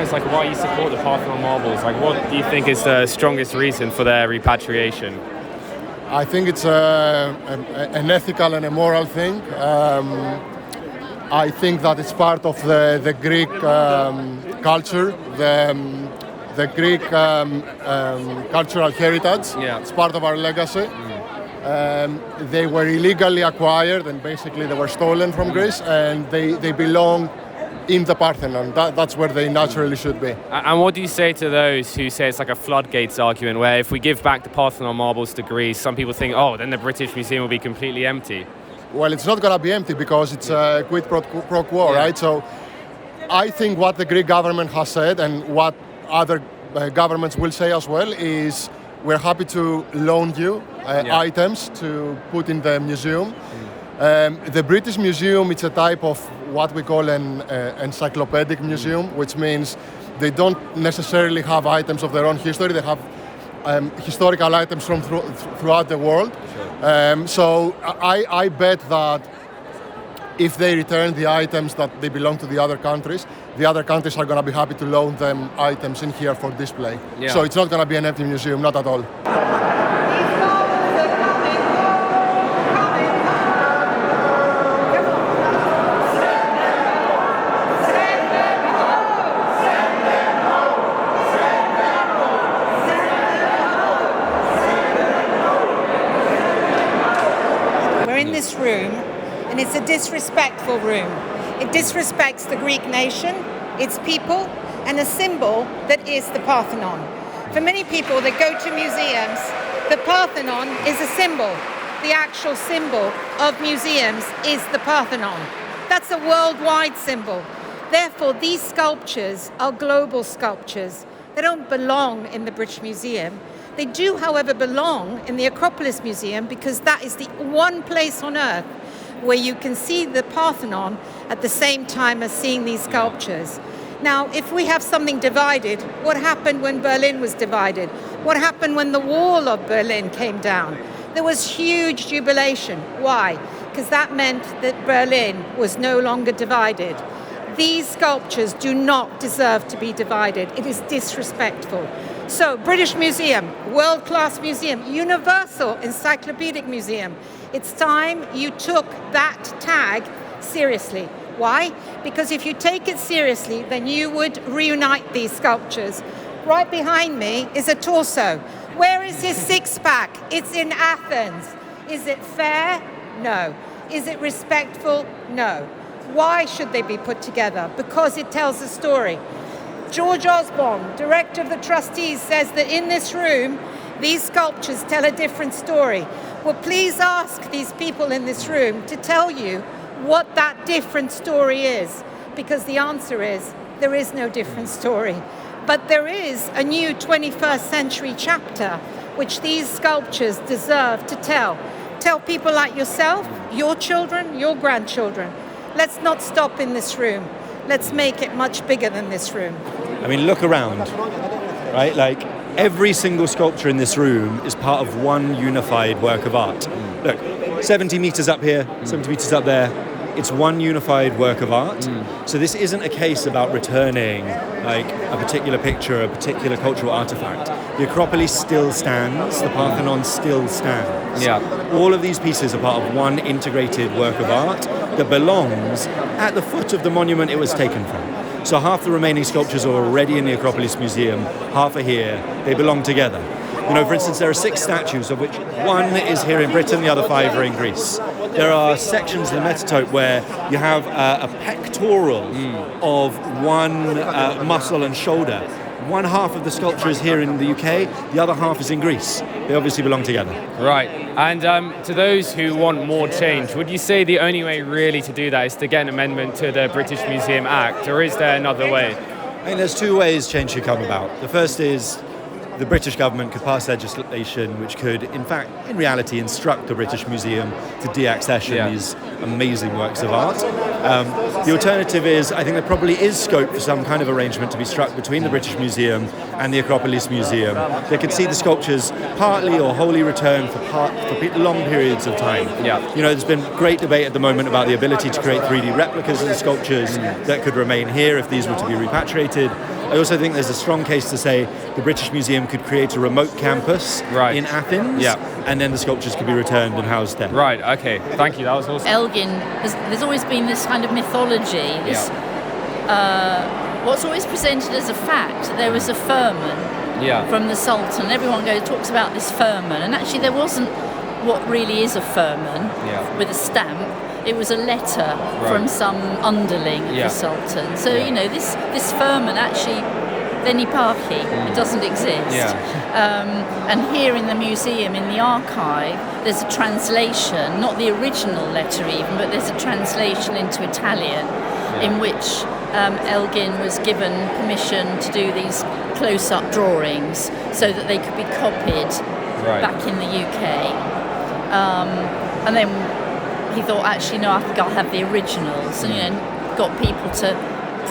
honest, like, why you support the Parthenon marbles? Like, what do you think is the strongest reason for their repatriation? I think it's an ethical and a moral thing. I think that it's part of the Greek culture, the Greek cultural heritage. Yeah. It's part of our legacy. They were illegally acquired and basically they were stolen from Greece, and they belong in the Parthenon. That's where they naturally should be. And what do you say to those who say it's like a floodgates argument, where if we give back the Parthenon marbles to Greece, some people think, oh, then the British Museum will be completely empty? Well, it's not going to be empty because it's a quid pro quo, right? So I think what the Greek government has said and what other governments will say as well is we're happy to loan you items to put in the museum. The British Museum, it's a type of what we call an encyclopedic museum, which means they don't necessarily have items of their own history. They have historical items from throughout the world. So I bet that if they return the items that they belong to the other countries are going to be happy to loan them items in here for display. Yeah. So it's not going to be an empty museum, not at all. This room, and it's a disrespectful room. It disrespects the Greek nation, its people, and a symbol that is the Parthenon. For many people that go to museums, the Parthenon is a symbol. The actual symbol of museums is the Parthenon. That's a worldwide symbol. Therefore, these sculptures are global sculptures. They don't belong in the British Museum. They do, however, belong in the Acropolis Museum because that is the one place on earth where you can see the Parthenon at the same time as seeing these sculptures. Now, if we have something divided, what happened when Berlin was divided? What happened when the wall of Berlin came down? There was huge jubilation. Why? Because that meant that Berlin was no longer divided. These sculptures do not deserve to be divided. It is disrespectful. So, British Museum, world-class museum, universal encyclopedic museum. It's time you took that tag seriously. Why? Because if you take it seriously, then you would reunite these sculptures. Right behind me is a torso. Where is his six-pack? It's in Athens. Is it fair? No. Is it respectful? No. Why should they be put together? Because it tells a story. George Osborne, director of the trustees, says that in this room, these sculptures tell a different story. Well, please ask these people in this room to tell you what that different story is, because the answer is there is no different story. But there is a new 21st century chapter which these sculptures deserve to tell. Tell people like yourself, your children, your grandchildren. Let's not stop in this room. Let's make it much bigger than this room. I mean, look around, right? Like, every single sculpture in this room is part of one unified work of art. Look, 70 meters up here, 70 meters up there. It's one unified work of art. So this isn't a case about returning like a particular picture, a particular cultural artifact. The Acropolis still stands, the Parthenon still stands. Yeah. All of these pieces are part of one integrated work of art that belongs at the foot of the monument it was taken from. So half the remaining sculptures are already in the Acropolis Museum, half are here, they belong together. You know, for instance, there are 6 statues, of which 1 is here in Britain, the other 5 are in Greece. There are sections in the metotope where you have a pectoral of one muscle and shoulder. One half of the sculpture is here in the UK, the other half is in Greece. They obviously belong together. Right. And to those who want more change, would you say the only way really to do that is to get an amendment to the British Museum Act, or is there another way? I think there's 2 ways change should come about. The first is the British government could pass legislation which could, in fact, in reality, instruct the British Museum to deaccession these amazing works of art. The alternative is, I think there probably is scope for some kind of arrangement to be struck between the British Museum and the Acropolis Museum, they could see the sculptures partly or wholly returned for long periods of time. Yeah. You know, there's been great debate at the moment about the ability to create 3D replicas of the sculptures that could remain here if these were to be repatriated. I also think there's a strong case to say the British Museum could create a remote campus in Athens, and then the sculptures could be returned and housed there. Right, okay. Thank you, that was awesome. Elgin, there's always been this kind of mythology, what's always presented as a fact. There was a firman from the Sultan. Everyone talks about this firman, and actually there wasn't what really is a firman with a stamp. It was a letter from some underling of the Sultan. So, you know, this firman actually, Veni Parchi, it doesn't exist. And here in the museum, in the archive, there's a translation, not the original letter even, but there's a translation into Italian in which Elgin was given permission to do these close-up drawings so that they could be copied back in the UK. And then he thought, actually, no, I think I'll have the originals, and you know, got people to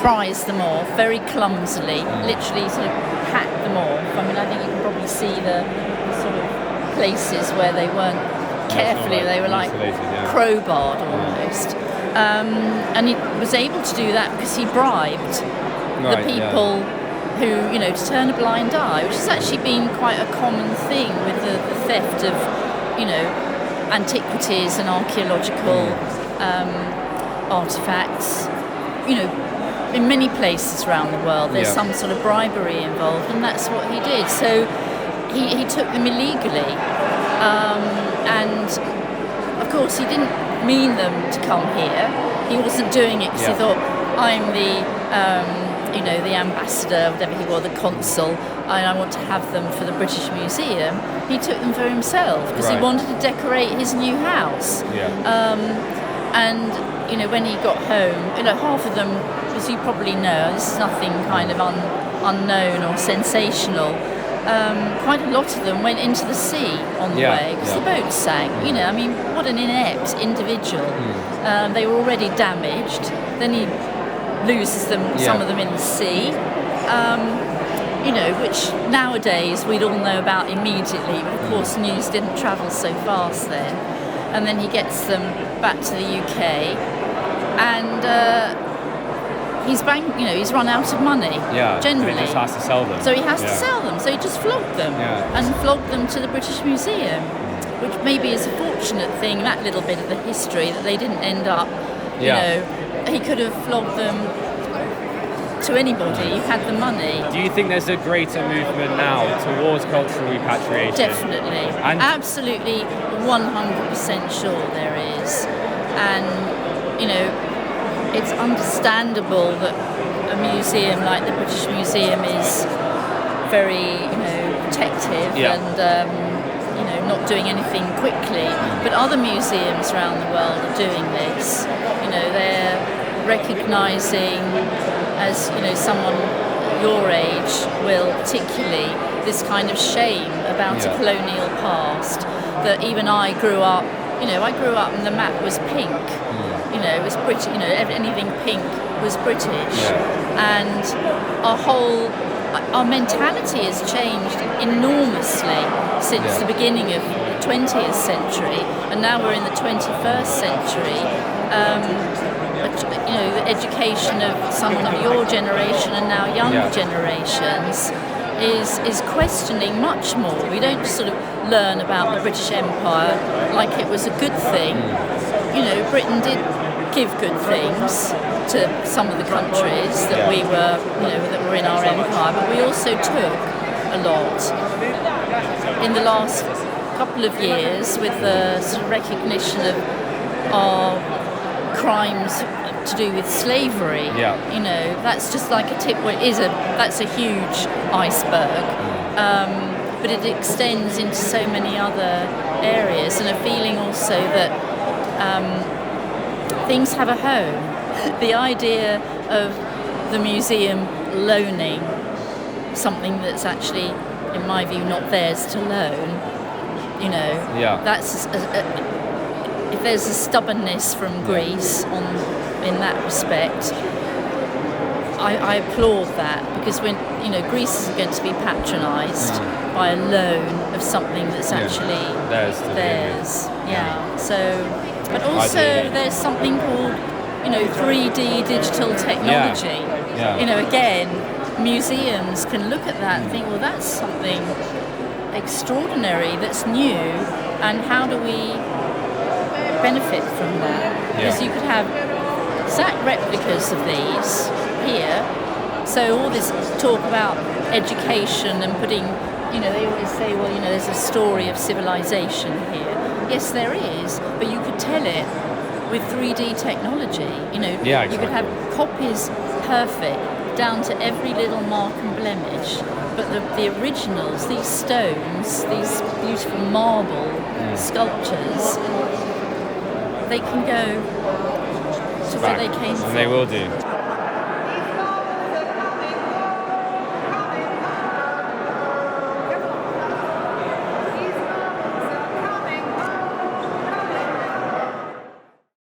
prize them off very clumsily, literally sort of hack them off. I mean, I think you can probably see the sort of places where they weren't carefully, they were like crowbarred almost. And he was able to do that because he bribed the people who, you know, to turn a blind eye, which has actually been quite a common thing with the theft of, you know, antiquities and archaeological artifacts. You know, in many places around the world there's some sort of bribery involved, and that's what he did. So he took them illegally, and of course he didn't mean them to come here. He wasn't doing it because he thought, I'm the you know, the ambassador, whatever he was, the consul, and I want to have them for the British Museum. He took them for himself because he wanted to decorate his new house. And you know, when he got home, you know, half of them, as you probably know, this is nothing kind of unknown or sensational. Quite a lot of them went into the sea on the way because the boat sank. You know, I mean, what an inept individual. They were already damaged. Then he loses them, some of them in the sea. You know, which nowadays we'd all know about immediately, but of course news didn't travel so fast then. And then he gets them back to the UK, and he's he's run out of money. Generally, he just has to sell them. So he has to sell them. So he just flogged them and flogged them to the British Museum, which maybe is a fortunate thing. That little bit of the history that they didn't end up. You know, he could have flogged them to anybody who had the money. Do you think there's a greater movement now towards cultural repatriation? Definitely. And absolutely 100% sure there is. And, you know, it's understandable that a museum like the British Museum is very, you know, protective and, you know, not doing anything quickly. But other museums around the world are doing this. You know, they're recognising, as you know, someone your age will, particularly this kind of shame about a colonial past. That even I grew up, you know, and the map was pink. You know, it was British. You know, anything pink was British, and our mentality has changed enormously since the beginning of the 20th century, and now we're in the 21st century. You know, the education of someone of your generation and now younger generations is questioning much more. We don't just sort of learn about the British Empire like it was a good thing. You know, Britain did give good things to some of the countries that we were, you know, that were in our empire, but we also took a lot. In the last couple of years, with the sort of recognition of our crimes to do with slavery, you know, that's just like a tip. Well, that's a huge iceberg, but it extends into so many other areas, and a feeling also that things have a home. The idea of the museum loaning something that's actually, in my view, not theirs to loan, you know, that's if there's a stubbornness from Greece in that respect, I applaud that, because when Greece is going to be patronised by a loan of something that's actually theirs. Yeah. So, but also there's something called 3D digital technology. Again, museums can look at that and think, well, that's something extraordinary, that's new, and how do we benefit from that? Because you could have exact replicas of these here. So all this talk about education and putting, they always say, well, there's a story of civilization here. Yes, there is, but you could tell it with 3D technology. You could have copies perfect down to every little mark and blemish, but the originals, these stones, these beautiful marble sculptures, they can go to where they came from. And they will do.